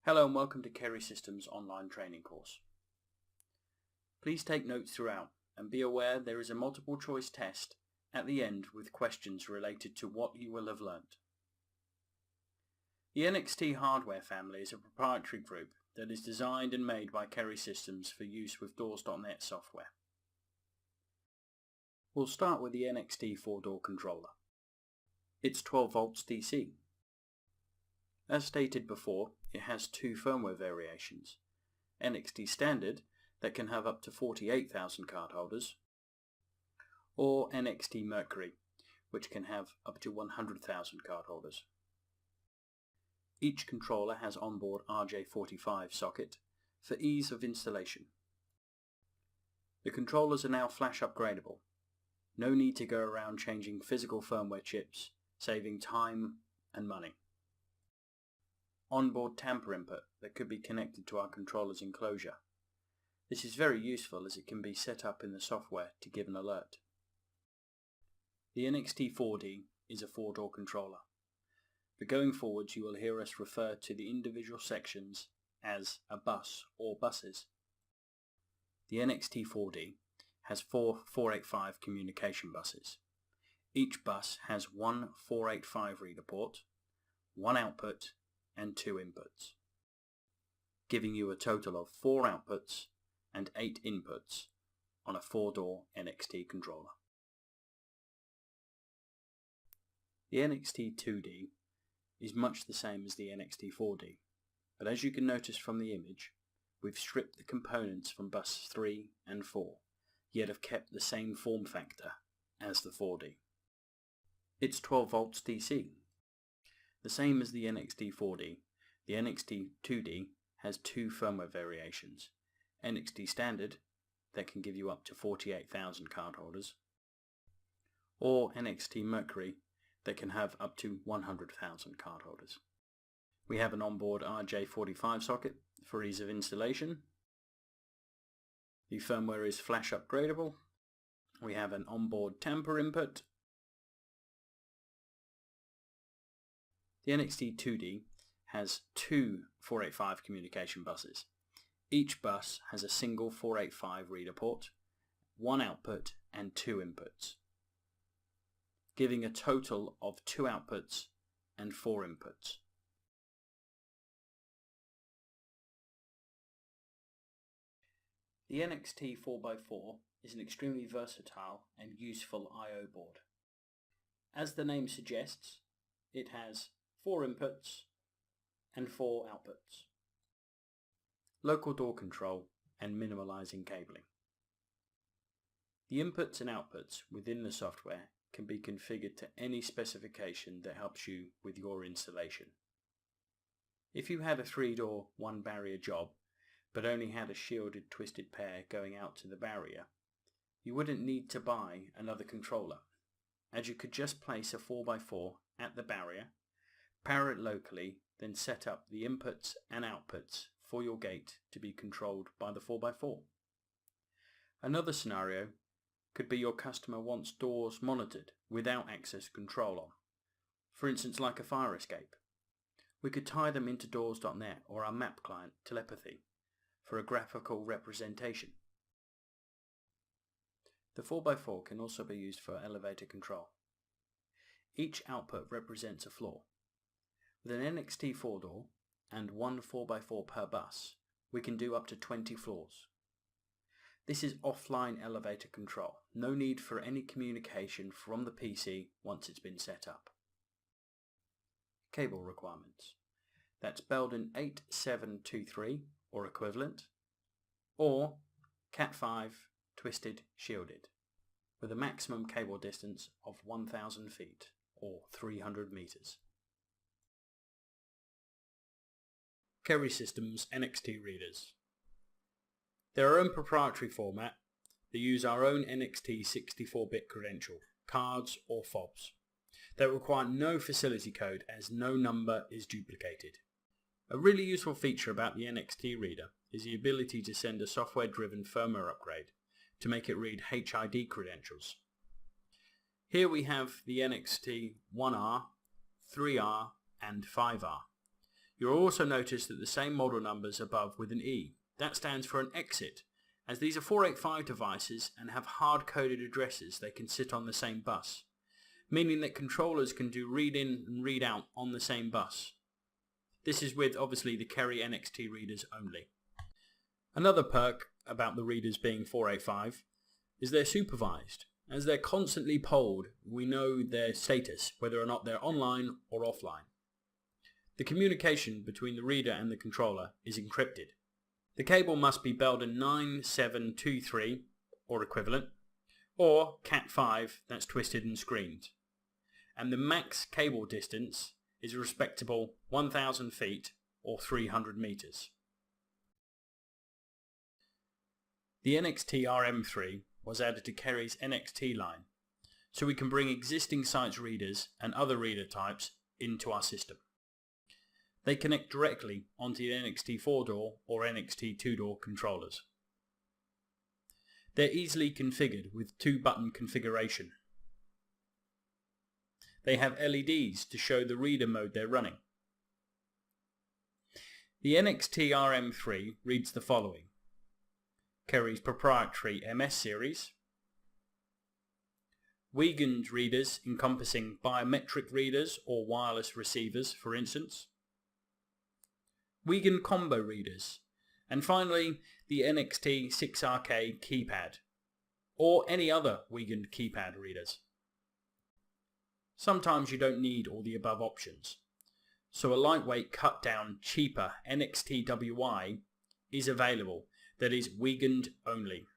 Hello and welcome to Keri Systems online training course. Please take notes throughout and be aware there is a multiple choice test at the end with questions related to what you will have learnt. The NXT hardware family is a proprietary group that is designed and made by Keri Systems for use with Doors.net software. We'll start with the NXT 4-door controller. It's 12 volts DC. As stated before, it has two firmware variations, NXT Standard that can have up to 48,000 card holders, or NXT Mercury which can have up to 100,000 card holders. Each controller has onboard RJ45 socket for ease of installation. The controllers are now flash upgradable. No need to go around changing physical firmware chips, saving time and money. Onboard tamper input that could be connected to our controller's enclosure. This is very useful as it can be set up in the software to give an alert. The NXT 4D is a 4-door controller, but going forwards you will hear us refer to the individual sections as a bus or buses. The NXT 4D has 4 485 communication buses. Each bus has one 485 reader port, one output and 2 inputs, giving you a total of 4 outputs and 8 inputs on a 4-door NXT controller. The NXT 2D is much the same as the NXT 4D, but as you can notice from the image, we've stripped the components from bus 3 and 4, yet have kept the same form factor as the 4D. It's 12 volts DC. The same as the NXT 4D, the NXT 2D has two firmware variations, NXT Standard that can give you up to 48,000 card holders, or NXT Mercury that can have up to 100,000 card holders. We have an onboard RJ45 socket for ease of installation. The firmware is flash upgradable. We have an onboard tamper input. The NXT 2D has two 485 communication buses. Each bus has a single 485 reader port, one output and 2 inputs, giving a total of 2 outputs and 4 inputs. The NXT 4x4 is an extremely versatile and useful I/O board. As the name suggests, it has 4 inputs and 4 outputs. Local door control and minimalizing cabling. The inputs and outputs within the software can be configured to any specification that helps you with your installation. If you had a 3-door 1-barrier job but only had a shielded twisted pair going out to the barrier, you wouldn't need to buy another controller, as you could just place a 4x4 at the barrier, power it locally, then set up the inputs and outputs for your gate to be controlled by the 4x4. Another scenario could be your customer wants doors monitored without access control on, for instance like a fire escape. We could tie them into Doors.net or our map client telepathy for a graphical representation. The 4x4 can also be used for elevator control. Each output represents a floor. With an NXT 4-door and one 4x4 per bus, we can do up to 20 floors. This is offline elevator control, no need for any communication from the PC once it's been set up. Cable requirements. That's Belden 8723 or equivalent, or Cat5 twisted shielded, with a maximum cable distance of 1,000 feet or 300 meters. Keri Systems NXT Readers. Their own proprietary format, they use our own NXT 64-bit credential, cards or fobs, that require no facility code as no number is duplicated. A really useful feature about the NXT Reader is the ability to send a software-driven firmware upgrade to make it read HID credentials. Here we have the NXT 1R, 3R and 5R. You'll also notice that the same model numbers above with an E. That stands for an exit, as these are 485 devices and have hard-coded addresses they can sit on the same bus, meaning that controllers can do read-in and read-out on the same bus. This is with obviously the Keri NXT Readers only. Another perk about the readers being 485 is they're supervised. As they're constantly polled, we know their status, whether or not they're online or offline. The communication between the reader and the controller is encrypted. The cable must be Belden 9723 or equivalent, or Cat5 that's twisted and screened. And the max cable distance is a respectable 1,000 feet or 300 meters. The NXT RM3 was added to Keri's NXT line, so we can bring existing sites readers and other reader types into our system. They connect directly onto the NXT 4-door or NXT 2-door controllers. They're easily configured with 2-button configuration. They have LEDs to show the reader mode they're running. The NXT RM3 reads the following: Keri's proprietary MS series, Wiegand readers encompassing biometric readers or wireless receivers, for instance, Wiegand combo readers, and finally the NXT 6RK keypad, or any other Wiegand keypad readers. Sometimes you don't need all the above options, so a lightweight, cut down, cheaper NXT WI is available that is Wiegand only.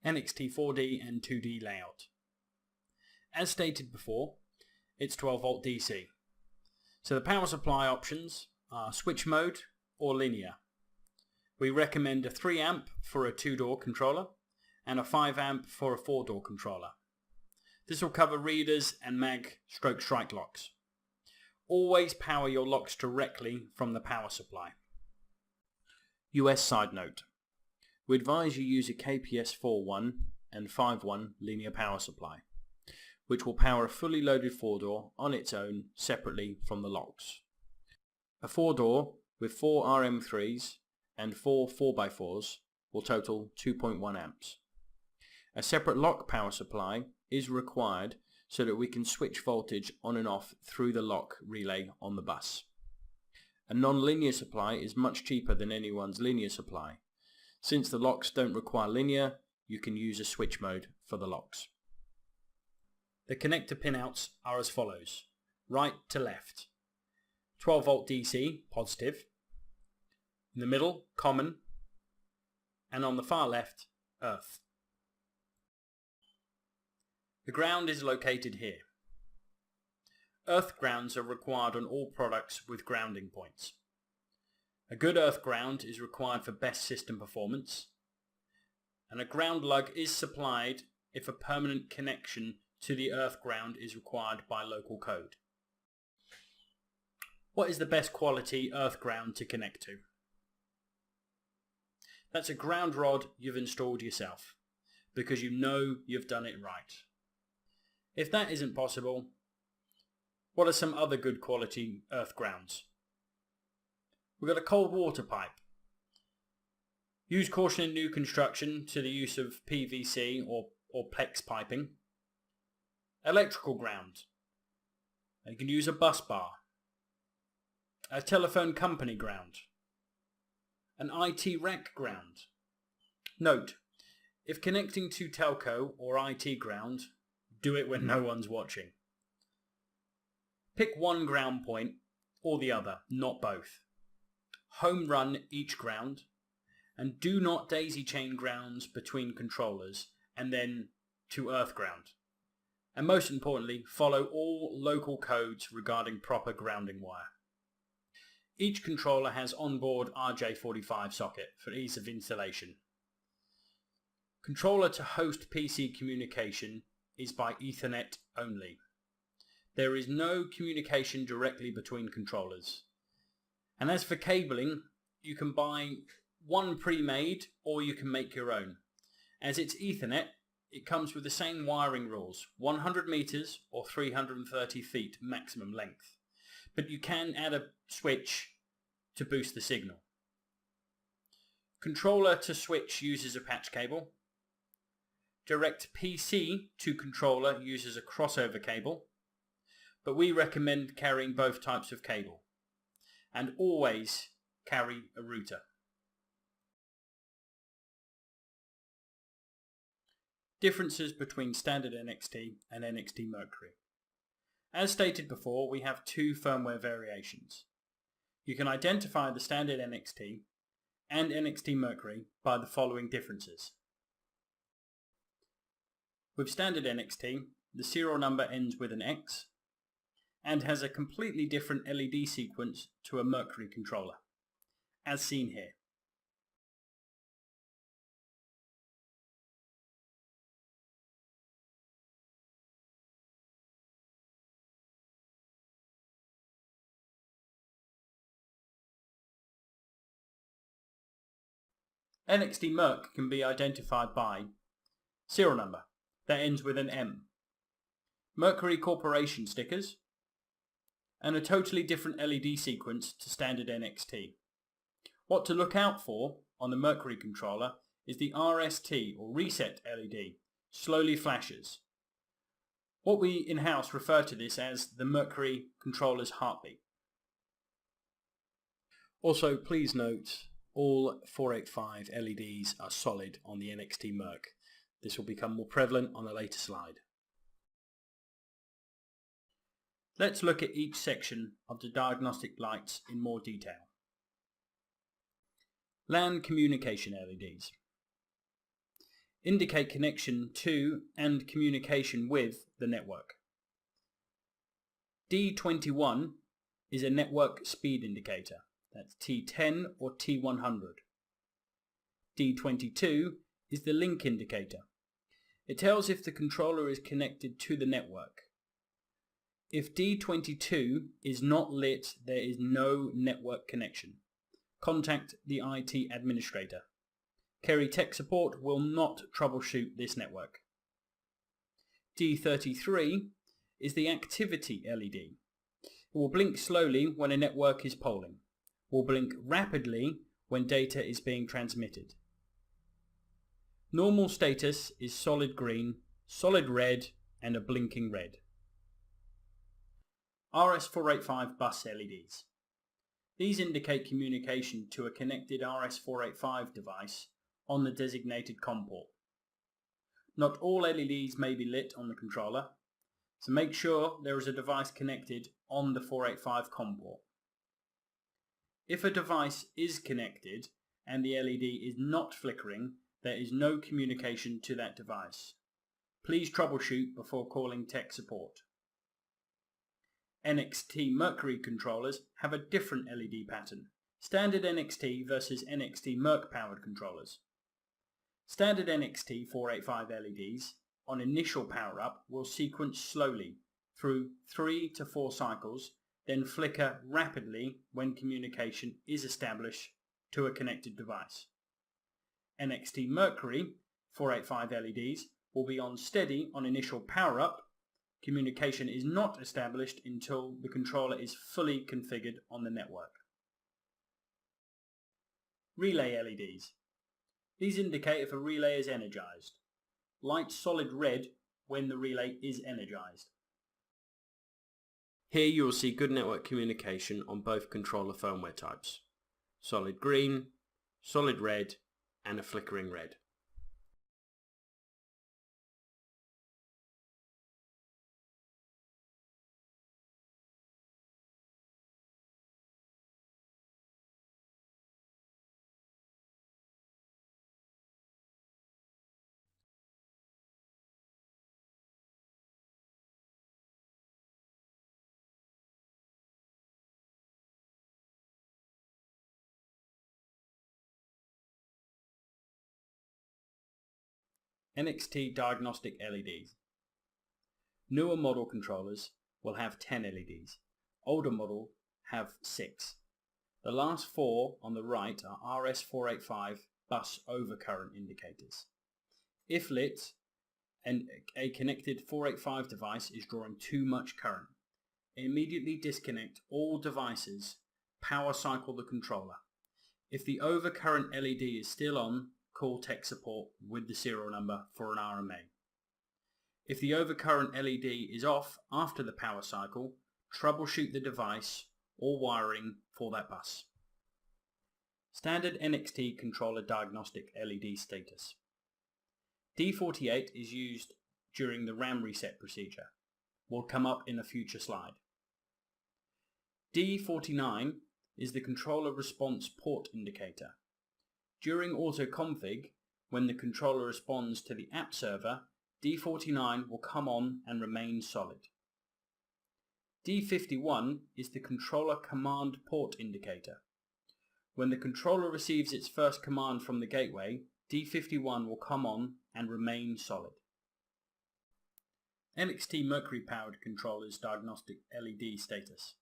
NXT 4D and 2D layout. As stated before, it's 12 volt DC. So the power supply options are switch mode or linear. We recommend a 3 amp for a 2-door controller and a 5 amp for a 4-door controller. This will cover readers and mag/strike locks. Always power your locks directly from the power supply. US side note. We advise you use a KPS 4.1 and 5.1 linear power supply, which will power a fully loaded 4-door on its own separately from the locks. A 4-door with 4 RM3s and 4 4x4s will total 2.1 amps. A separate lock power supply is required so that we can switch voltage on and off through the lock relay on the bus. A non-linear supply is much cheaper than anyone's linear supply. Since the locks don't require linear, you can use a switch mode for the locks. The connector pinouts are as follows: right to left, 12 volt DC, positive, in the middle, common, and on the far left, earth. The ground is located here. Earth grounds are required on all products with grounding points. A good earth ground is required for best system performance, and a ground lug is supplied if a permanent connection to the earth ground is required by local code. What is the best quality earth ground to connect to? That's a ground rod you've installed yourself, because you know you've done it right. If that isn't possible, what are some other good quality earth grounds? We've got a cold water pipe. Use caution in new construction to the use of PVC or PLEX piping. Electrical ground. You can use a bus bar. A telephone company ground. An IT rack ground. Note, if connecting to telco or IT ground, do it when no one's watching. Pick one ground point or the other, not both. Home run each ground, and do not daisy chain grounds between controllers and then to earth ground. And most importantly, follow all local codes regarding proper grounding wire. Each controller has onboard RJ45 socket for ease of installation. Controller to host PC communication is by Ethernet only. There is no communication directly between controllers. And as for cabling, you can buy one pre-made or you can make your own. As it's Ethernet, it comes with the same wiring rules, 100 meters or 330 feet maximum length. but you can add a switch to boost the signal. Controller to switch uses a patch cable. Direct PC to controller uses a crossover cable, but we recommend carrying both types of cable, and always carry a router. Differences between standard NXT and NXT Mercury. As stated before, we have two firmware variations. You can identify the standard NXT and NXT Mercury by the following differences. With standard NXT, the serial number ends with an X and has a completely different LED sequence to a Mercury controller, as seen here. NXT Merc can be identified by serial number that ends with an M, Mercury Corporation stickers, and a totally different LED sequence to standard NXT. What to look out for on the Mercury controller is the RST or reset LED slowly flashes. What we in-house refer to this as the Mercury controller's heartbeat. Also, please note all 485 LEDs are solid on the NXT Merc. This will become more prevalent on a later slide. Let's look at each section of the diagnostic lights in more detail. LAN communication LEDs indicate connection to and communication with the network. D21 is a network speed indicator. That's T10 or T100. D22 is the link indicator. It tells if the controller is connected to the network. If D22 is not lit, there is no network connection. Contact the IT administrator. Keri Tech Support will not troubleshoot this network. D33 is the activity LED. It will blink slowly when a network is polling. Will blink rapidly when data is being transmitted. Normal status is solid green, solid red, and a blinking red. RS485 bus LEDs. These indicate communication to a connected RS485 device on the designated COM port. Not all LEDs may be lit on the controller, so make sure there is a device connected on the 485 COM port. If a device is connected and the LED is not flickering, there is no communication to that device. Please troubleshoot before calling tech support. NXT Mercury controllers have a different LED pattern. Standard NXT versus NXT Merc powered controllers. Standard NXT 485 LEDs on initial power up will sequence slowly through 3 to 4 cycles, then flicker rapidly when communication is established to a connected device. NXT Mercury 485 LEDs will be on steady on initial power up. Communication is not established until the controller is fully configured on the network. Relay LEDs. These indicate if a relay is energized. Light solid red when the relay is energized. Here you will see good network communication on both controller firmware types. Solid green, solid red, and a flickering red. NXT diagnostic LEDs. Newer model controllers will have 10 LEDs. Older model have 6. The last 4 on the right are RS485 bus overcurrent indicators. If lit and a connected 485 device is drawing too much current, immediately disconnect all devices, power cycle the controller. If the overcurrent LED is still on, call tech support with the serial number for an RMA. If the overcurrent LED is off after the power cycle, troubleshoot the device or wiring for that bus. Standard NXT controller diagnostic LED status. D48 is used during the RAM reset procedure. Will come up in a future slide. D49 is the controller response port indicator. During autoconfig, when the controller responds to the app server, D49 will come on and remain solid. D51 is the controller command port indicator. When the controller receives its first command from the gateway, D51 will come on and remain solid. NXT Mercury powered controller's diagnostic LED status.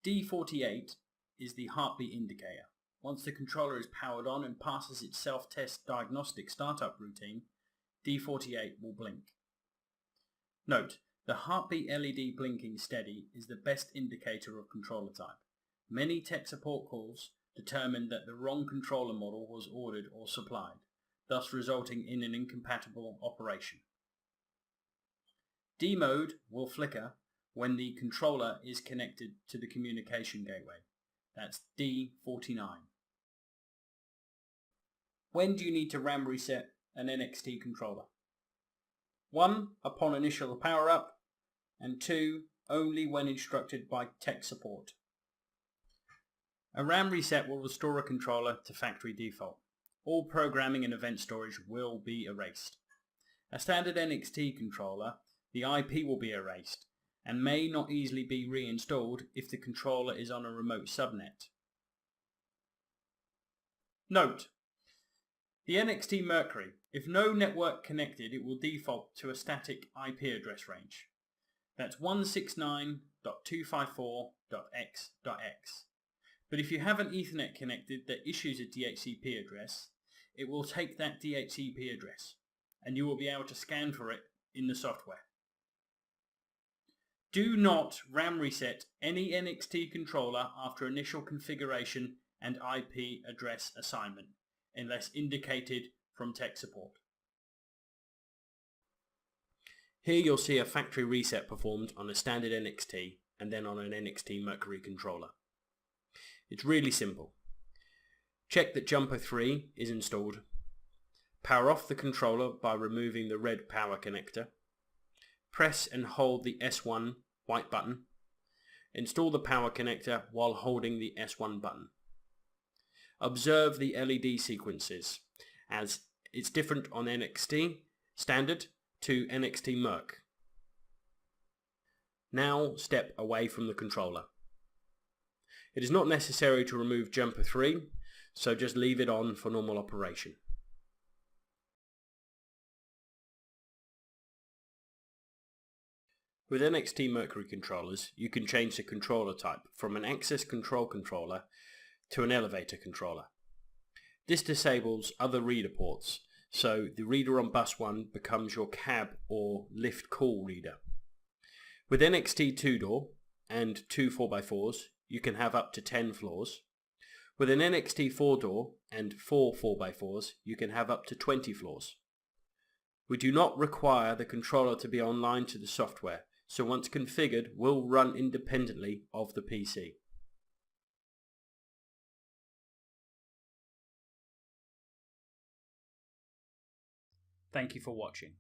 D48 is the heartbeat indicator. Once the controller is powered on and passes its self-test diagnostic startup routine, D48 will blink. Note, the heartbeat LED blinking steady is the best indicator of controller type. Many tech support calls determined that the wrong controller model was ordered or supplied, thus resulting in an incompatible operation. D mode will flicker when the controller is connected to the communication gateway. That's D49. When do you need to RAM reset an NXT controller? 1. Upon initial power up, and 2. Only when instructed by tech support. A RAM reset will restore a controller to factory default. All programming and event storage will be erased. A standard NXT controller, the IP will be erased and may not easily be reinstalled if the controller is on a remote subnet. Note: the NXT Mercury, if no network connected, it will default to a static IP address range. That's 169.254.x.x. But if you have an Ethernet connected that issues a DHCP address, it will take that DHCP address and you will be able to scan for it in the software. Do not RAM reset any NXT controller after initial configuration and IP address assignment, unless indicated from tech support. Here you'll see a factory reset performed on a standard NXT and then on an NXT Mercury controller. It's really simple. Check that Jumper 3 is installed. Power off the controller by removing the red power connector. Press and hold the S1 white button. Install the power connector while holding the S1 button. Observe the LED sequences, as it's different on NXT Standard to NXT Merc. Now step away from the controller. It is not necessary to remove Jumper 3, so just leave it on for normal operation. With NXT Mercury controllers, you can change the controller type from an access control controller to an elevator controller. This disables other reader ports, so the reader on bus 1 becomes your cab or lift call reader. With NXT 2-door and 2 4x4s, you can have up to 10 floors. With an NXT 4-door and 4 4x4s, you can have up to 20 floors. We do not require the controller to be online to the software, so once configured, will run independently of the PC. Thank you for watching.